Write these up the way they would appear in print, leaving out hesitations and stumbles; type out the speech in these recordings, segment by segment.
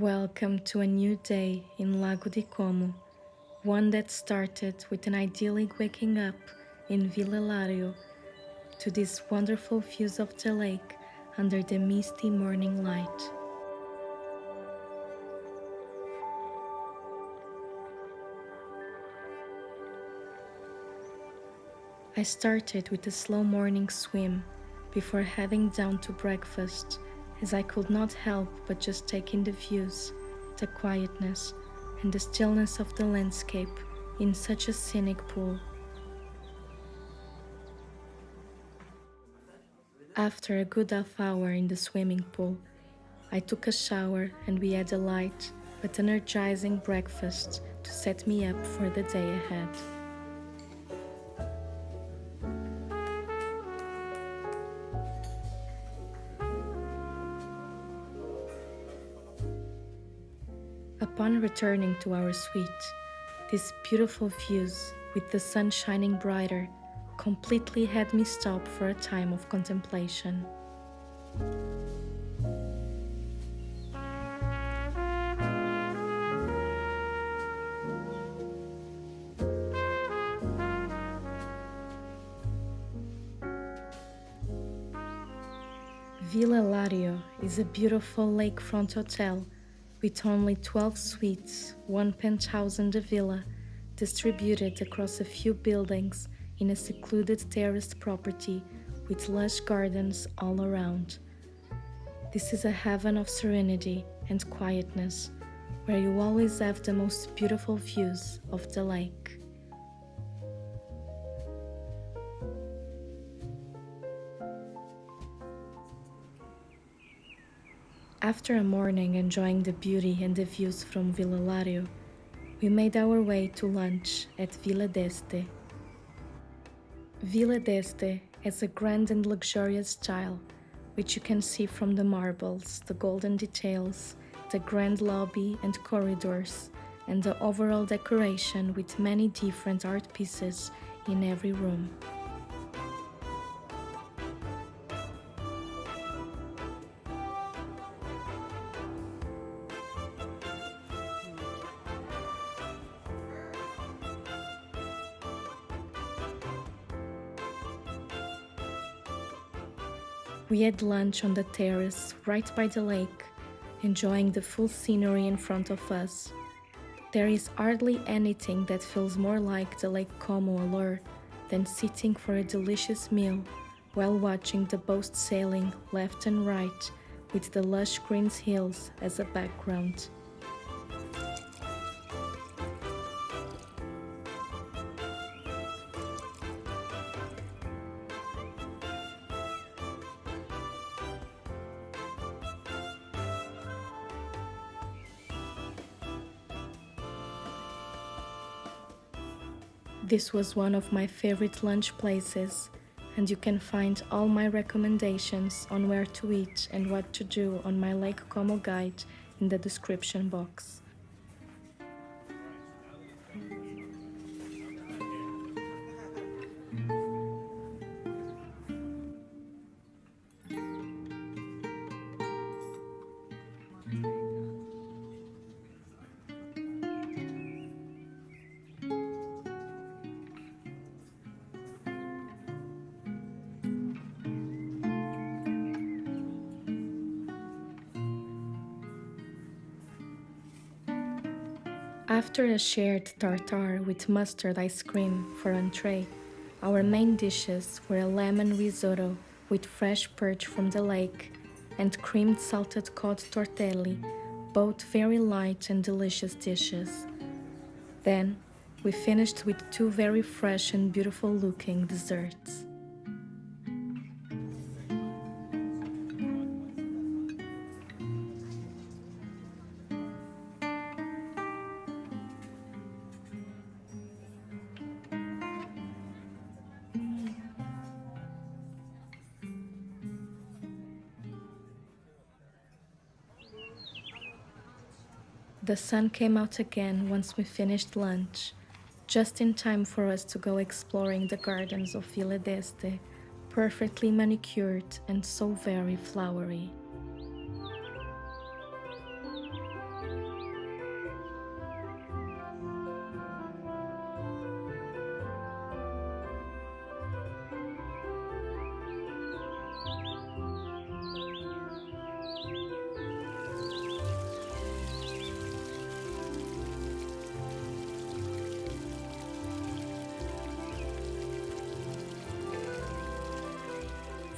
Welcome to a new day in Lago di Como, one that started with an idyllic waking up in Villa Lario to these wonderful views of the lake under the misty morning light. I started with a slow morning swim before heading down to breakfast, as I could not help but just take in the views, the quietness, and the stillness of the landscape in such a scenic pool. After a good half hour in the swimming pool, I took a shower and we had a light but energizing breakfast to set me up for the day ahead. Upon returning to our suite, these beautiful views with the sun shining brighter completely had me stop for a time of contemplation. Villa Lario is a beautiful lakefront hotel with only 12 suites, one penthouse and a villa, distributed across a few buildings in a secluded terraced property with lush gardens all around. This is a heaven of serenity and quietness, where you always have the most beautiful views of the lake. After a morning enjoying the beauty and the views from Villa Lario, we made our way to lunch at VillaDEste. VillaDEste has a grand and luxurious style, which you can see from the marbles, the golden details, the grand lobby and corridors, and the overall decoration with many different art pieces in every room. We had lunch on the terrace right by the lake, enjoying the full scenery in front of us. There is hardly anything that feels more like the Lake Como allure than sitting for a delicious meal while watching the boat sailing left and right with the lush green hills as a background. This was one of my favorite lunch places, and you can find all my recommendations on where to eat and what to do on my Lake Como guide in the description box. After a shared tartare with mustard ice cream for entree, our main dishes were a lemon risotto with fresh perch from the lake and creamed salted cod tortelli, both very light and delicious dishes. Then, we finished with two very fresh and beautiful looking desserts. The sun came out again once we finished lunch, just in time for us to go exploring the gardens of VillaDEste, perfectly manicured and so very flowery.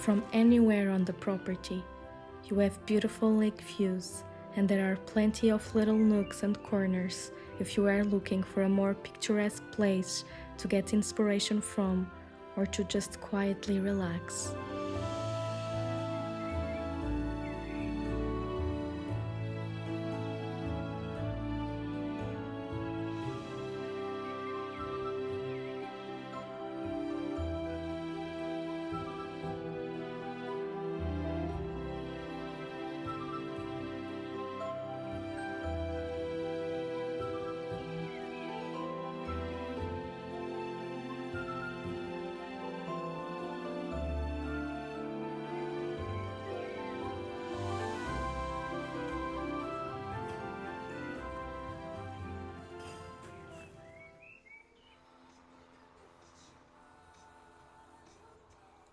from anywhere on the property. You have beautiful lake views, and there are plenty of little nooks and corners if you are looking for a more picturesque place to get inspiration from or to just quietly relax.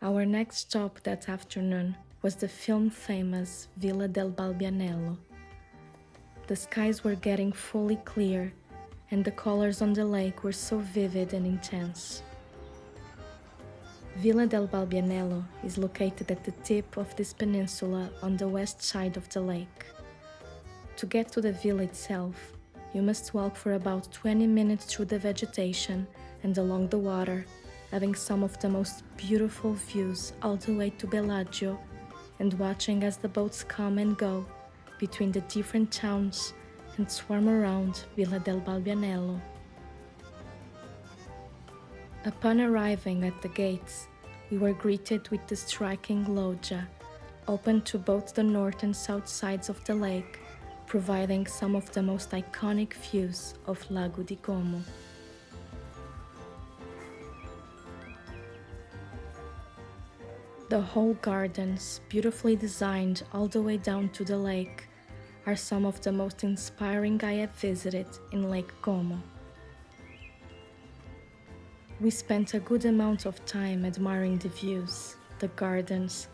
Our next stop that afternoon was the film-famous Villa del Balbianello. The skies were getting fully clear, and the colors on the lake were so vivid and intense. Villa del Balbianello is located at the tip of this peninsula on the west side of the lake. To get to the villa itself, you must walk for about 20 minutes through the vegetation and along the water, having some of the most beautiful views all the way to Làrio and watching as the boats come and go between the different towns and swarm around Villa del Balbianello. Upon arriving at the gates, we were greeted with the striking loggia, open to both the north and south sides of the lake, providing some of the most iconic views of Lago di Como. The whole gardens, beautifully designed all the way down to the lake, are some of the most inspiring I have visited in Lake Como. We spent a good amount of time admiring the views, the gardens,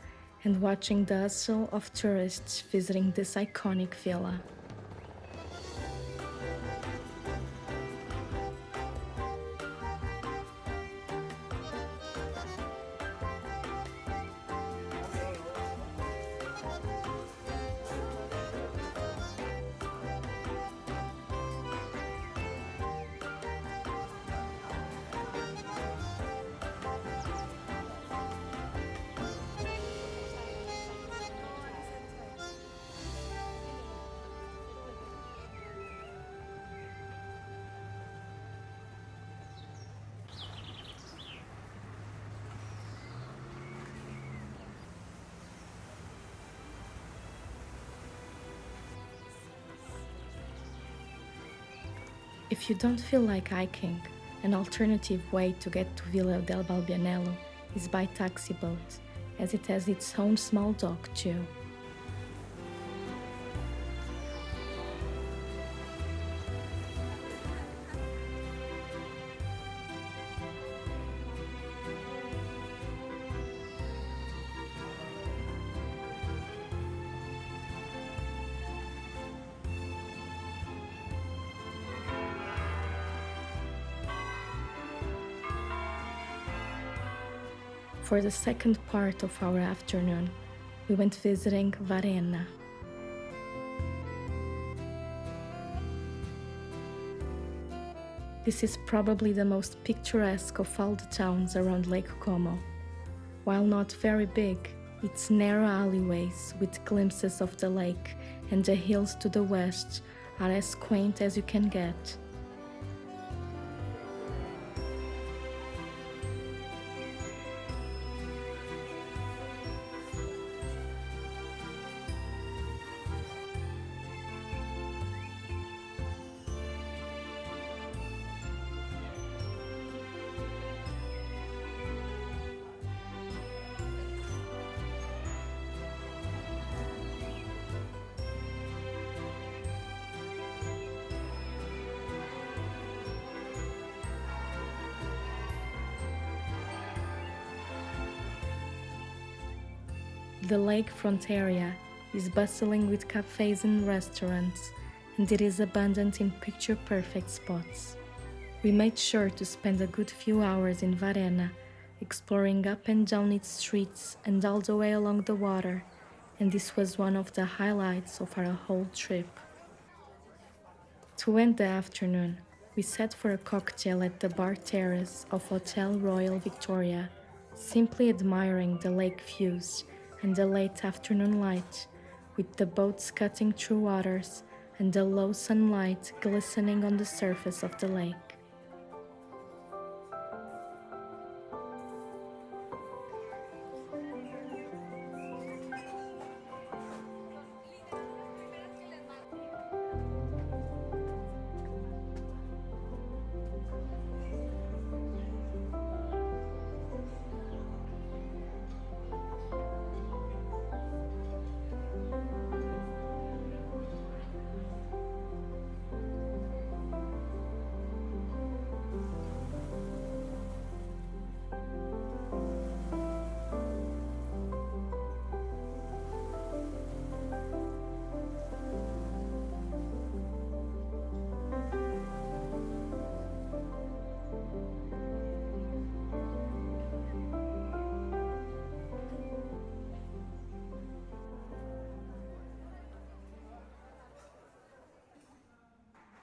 and watching the hustle of tourists visiting this iconic villa. If you don't feel like hiking, an alternative way to get to Villa del Balbianello is by taxi boat, as it has its own small dock too. For the second part of our afternoon, we went visiting Varenna. This is probably the most picturesque of all the towns around Lake Como. While not very big, its narrow alleyways with glimpses of the lake and the hills to the west are as quaint as you can get. The lakefront area is bustling with cafes and restaurants, and it is abundant in picture-perfect spots. We made sure to spend a good few hours in Varenna, exploring up and down its streets and all the way along the water, and this was one of the highlights of our whole trip. To end the afternoon, we sat for a cocktail at the bar terrace of Hotel Royal Victoria, simply admiring the lake views and the late afternoon light, with the boats cutting through waters and the low sunlight glistening on the surface of the lake.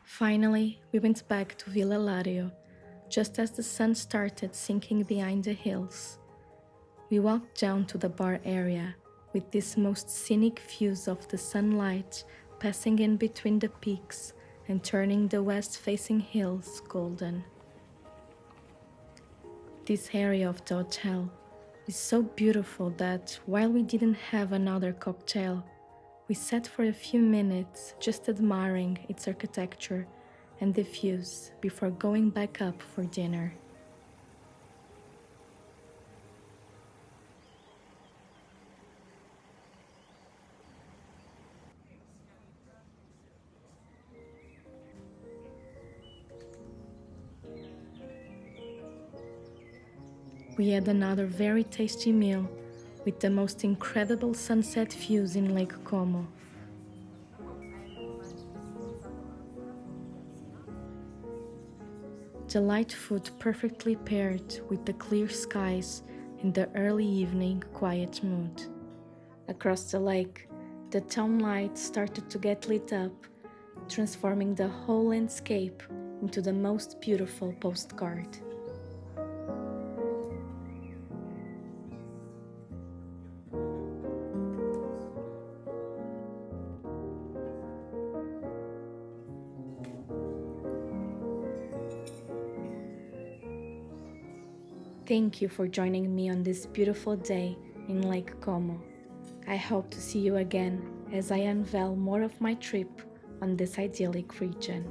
Finally, we went back to Villa Lario, just as the sun started sinking behind the hills. We walked down to the bar area, with these most scenic views of the sunlight passing in between the peaks and turning the west-facing hills golden. This area of the hotel is so beautiful that while we didn't have another cocktail, we sat for a few minutes just admiring its architecture and the views before going back up for dinner. We had another very tasty meal with the most incredible sunset views in Lake Como. The light food perfectly paired with the clear skies and the early evening quiet mood. Across the lake, the town lights started to get lit up, transforming the whole landscape into the most beautiful postcard. Thank you for joining me on this beautiful day in Lake Como. I hope to see you again as I unveil more of my trip on this idyllic region.